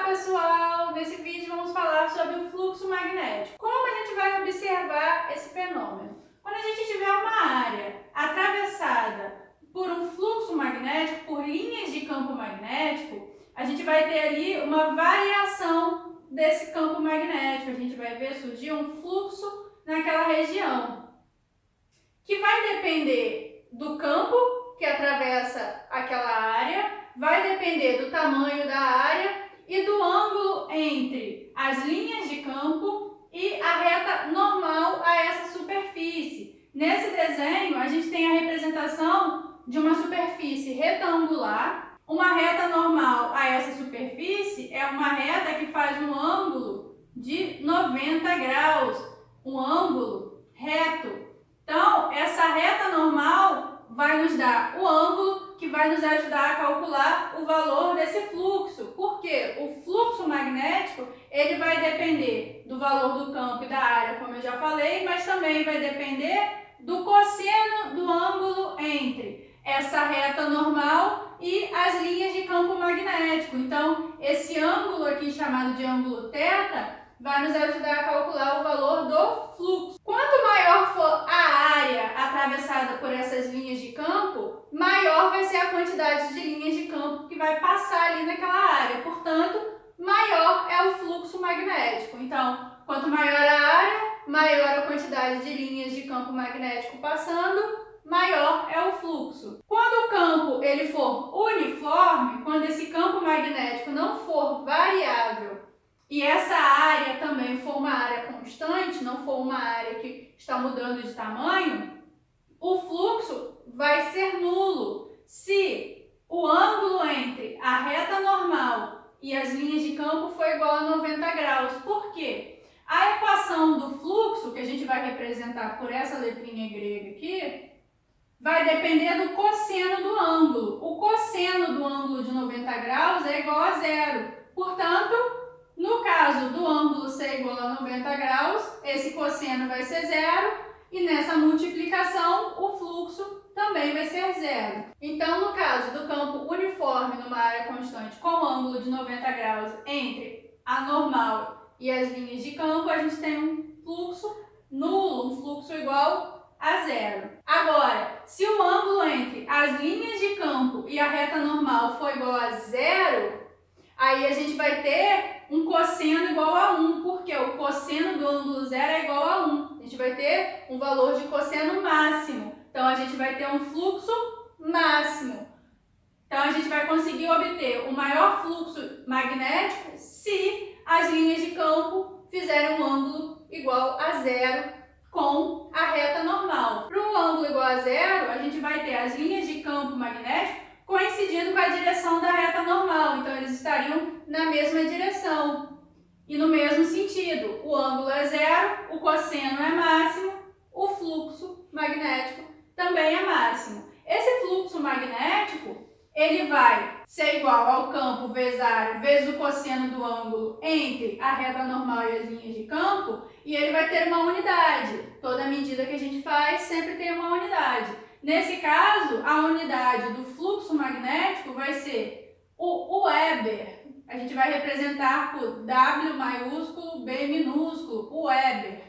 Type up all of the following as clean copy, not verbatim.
pessoal! Nesse vídeo vamos falar sobre o fluxo magnético. Como a gente vai observar esse fenômeno? Quando a gente tiver uma área atravessada por um fluxo magnético, por linhas de campo magnético, a gente vai ter ali uma variação desse campo magnético. A gente vai ver surgir um fluxo naquela região, que vai depender do campo que atravessa aquela área, vai depender do tamanho da área e do ângulo entre as linhas de campo e a reta normal a essa superfície. Nesse desenho, a gente tem a representação de uma superfície retangular. Uma reta normal a essa superfície é uma reta que faz um ângulo de 90 graus, um ângulo reto. Então, essa reta normal vai nos dar o ângulo que vai nos ajudar a calcular o valor desse fluxo. Porque o fluxo magnético ele vai depender do valor do campo e da área, como eu já falei, mas também vai depender do cosseno do ângulo entre essa reta normal e as linhas de campo magnético. Então, esse ângulo aqui chamado de ângulo θ vai nos ajudar a calcular o valor do fluxo. Quanto maior for a área atravessada por essas linhas de campo, maior vai ser a quantidade de linhas de campo que vai passar ali naquela área. Portanto, maior é o fluxo magnético. Então, quanto maior a área, maior a quantidade de linhas de campo magnético passando, maior é o fluxo. Quando o campo ele for uniforme, quando esse campo magnético não for variável, e essa área também for uma área constante, não for uma área que está mudando de tamanho, o fluxo vai ser nulo se o ângulo entre a reta normal e as linhas de campo for igual a 90 graus. Por quê? A equação do fluxo, que a gente vai representar por essa letrinha grega aqui, vai depender do cosseno do ângulo. O cosseno do ângulo de 90 graus é igual a zero. Portanto, no caso do ângulo ser igual a 90 graus, esse cosseno vai ser zero e nessa multiplicação o fluxo também vai ser zero. Então, no caso do campo uniforme numa área constante com ângulo de 90 graus entre a normal e as linhas de campo, a gente tem um fluxo nulo, um fluxo igual a zero. Agora, se o ângulo entre as linhas de campo e a reta normal for igual a zero, aí a gente vai ter um cosseno igual a 1, porque o cosseno do ângulo zero é igual a 1. A gente vai ter um valor de cosseno máximo. Então, a gente vai ter um fluxo máximo. Então, a gente vai conseguir obter o maior fluxo magnético se as linhas de campo fizerem um ângulo igual a zero com a reta normal. Para um ângulo igual a zero, a gente vai ter as linhas de campo magnético coincidindo com a direção da reta normal. Então, eles estariam na mesma direção e no mesmo sentido. O ângulo é zero, o cosseno é máximo, o fluxo magnético também é máximo. Esse fluxo magnético, ele vai ser igual ao campo vezes a área, vezes o cosseno do ângulo entre a reta normal e as linhas de campo, e ele vai ter uma unidade. Toda medida que a gente faz sempre tem uma unidade. Nesse caso, a unidade do fluxo magnético vai ser o Weber. A gente vai representar por W maiúsculo, B minúsculo, o Weber.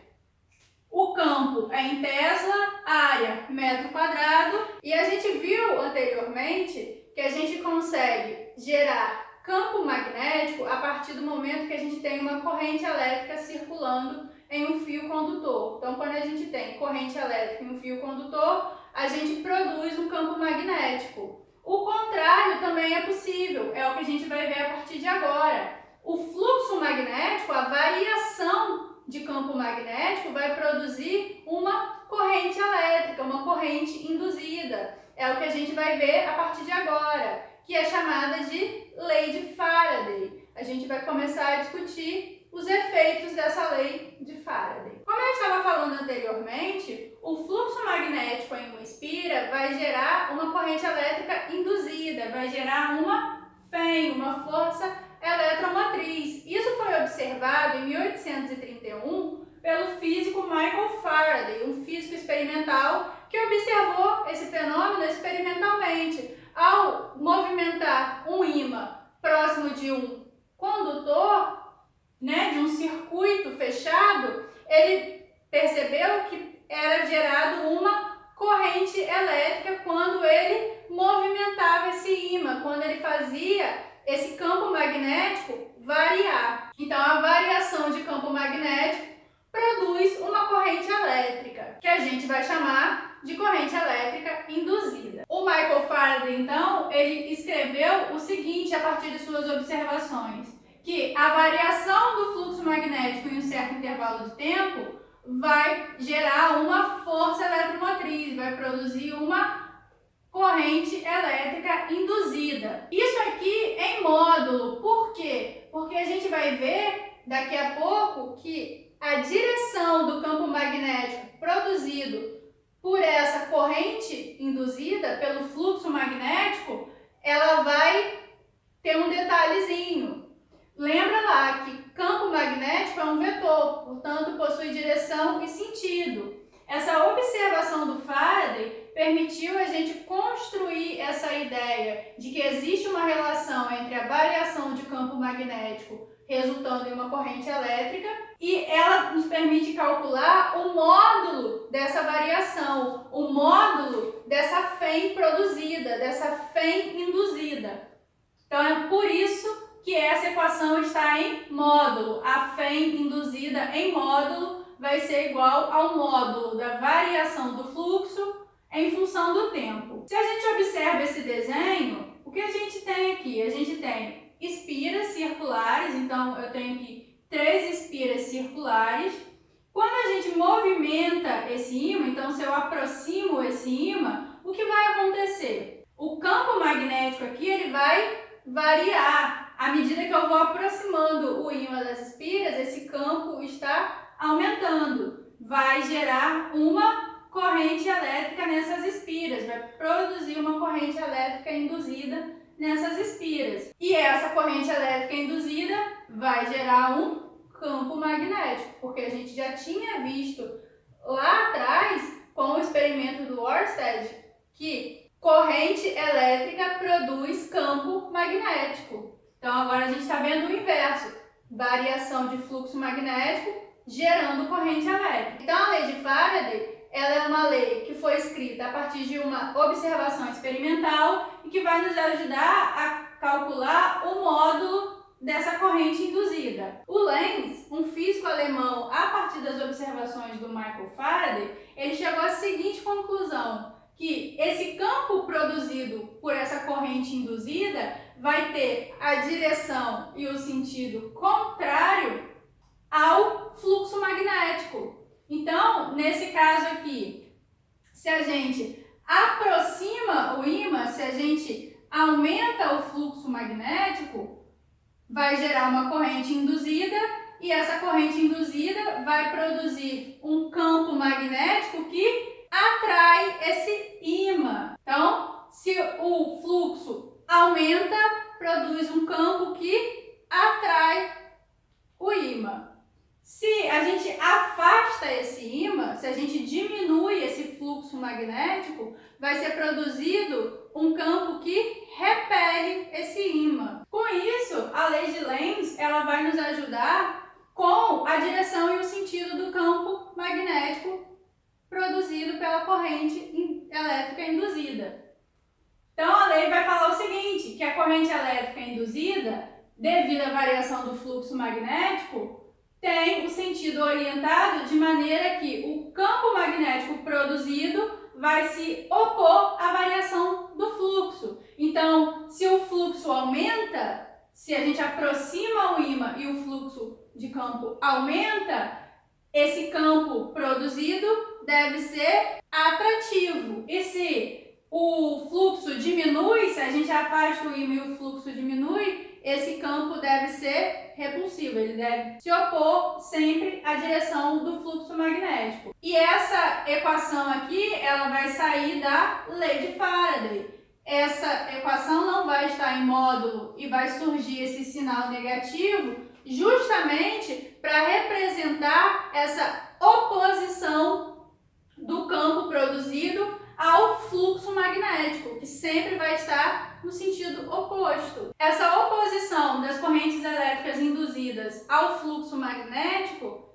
O campo é em Tesla, área metro quadrado. E a gente viu anteriormente que a gente consegue gerar campo magnético a partir do momento que a gente tem uma corrente elétrica circulando em um fio condutor. Então, quando a gente tem corrente elétrica em um fio condutor, a gente produz um campo magnético. O contrário também é possível, é o que a gente vai ver a partir de agora. O fluxo magnético, a variação de campo magnético vai produzir uma corrente elétrica, uma corrente induzida. É o que a gente vai ver a partir de agora, que é chamada de lei de Faraday. A gente vai começar a discutir os efeitos dessa lei de Faraday. Como eu estava falando anteriormente, o fluxo magnético em uma espira vai gerar uma corrente elétrica induzida, vai gerar uma FEM, uma força eletromotriz. Isso foi observado em 1831 pelo físico Michael Faraday, um físico experimental que observou esse fenômeno experimentalmente. Ao movimentar um ímã próximo de um condutor, né, de um circuito fechado, ele percebeu que era gerado uma corrente elétrica quando ele movimentava esse ímã, quando ele fazia esse campo magnético variar. Então, a variação de campo magnético produz uma corrente elétrica, que a gente vai chamar de corrente elétrica induzida. O Michael Faraday, então, ele escreveu o seguinte a partir de suas observações, que a variação do fluxo magnético em um certo intervalo de tempo vai gerar uma força eletromotriz, vai produzir uma corrente elétrica induzida. Isso aqui em módulo. Por quê? Porque a gente vai ver daqui a pouco que a direção do campo magnético produzido por essa corrente induzida pelo fluxo magnético, ela vai ter um detalhezinho. Lembra lá que campo magnético é um vetor, portanto possui direção e sentido. Essa observação do Faraday permitiu a gente construir essa ideia de que existe uma relação entre a variação de campo magnético resultando em uma corrente elétrica e ela nos permite calcular o módulo dessa variação, o módulo dessa FEM produzida, dessa FEM induzida. Então é por isso que essa equação está em módulo. A FEM induzida em módulo vai ser igual ao módulo da variação do fluxo em função do tempo. Se a gente observa esse desenho, o que a gente tem aqui? A gente tem espiras circulares, então eu tenho aqui 3 espiras circulares. Quando a gente movimenta esse ímã, então se eu aproximo esse ímã, o que vai acontecer? O campo magnético aqui ele vai variar. À medida que eu vou aproximando o ímã das espiras, esse campo está aumentando. Vai gerar uma corrente elétrica nessas espiras, vai produzir uma corrente elétrica induzida nessas espiras. E essa corrente elétrica induzida vai gerar um campo magnético, porque a gente já tinha visto lá atrás, com o experimento do Ørsted, que corrente elétrica produz campo magnético. Então agora a gente está vendo o inverso, variação de fluxo magnético gerando corrente elétrica. Então a lei de Faraday, ela é uma lei que foi escrita a partir de uma observação experimental e que vai nos ajudar a calcular o módulo dessa corrente induzida. O Lenz, um físico alemão, a partir das observações do Michael Faraday, ele chegou à seguinte conclusão, que esse campo produzido por essa corrente induzida vai ter a direção e o sentido contrário ao fluxo magnético. Então, nesse caso aqui, se a gente aproxima o ímã, se a gente aumenta o fluxo magnético, vai gerar uma corrente induzida e essa corrente induzida vai produzir um campo magnético que atrai esse ímã. Então, se o fluxo aumenta, produz um campo que atrai o ímã. Se a gente afasta esse ímã, se a gente diminui esse fluxo magnético, vai ser produzido um campo que repele esse ímã. Com isso, a lei de Lenz ela vai nos ajudar com a direção e o sentido do campo magnético produzido pela corrente elétrica induzida. Então, a lei vai falar o seguinte, que a corrente elétrica induzida, devido à variação do fluxo magnético, tem o sentido orientado de maneira que o campo magnético produzido vai se opor à variação do fluxo. Então, se o fluxo aumenta, se a gente aproxima o ímã e o fluxo de campo aumenta, esse campo produzido deve ser atrativo. E se o fluxo diminui, se a gente afasta o ímã e o fluxo diminui, esse campo deve ser repulsivo, ele deve se opor sempre à direção do fluxo magnético. E essa equação aqui, ela vai sair da lei de Faraday. Essa equação não vai estar em módulo e vai surgir esse sinal negativo justamente para representar essa oposição do campo produzido ao fluxo magnético, que sempre vai estar no sentido oposto. Essa oposição das correntes elétricas fluxo magnético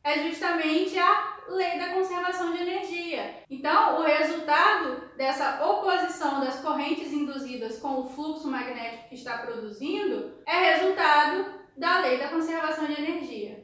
é justamente a lei da conservação de energia. Então, o resultado dessa oposição das correntes induzidas com o fluxo magnético que está produzindo é resultado da lei da conservação de energia.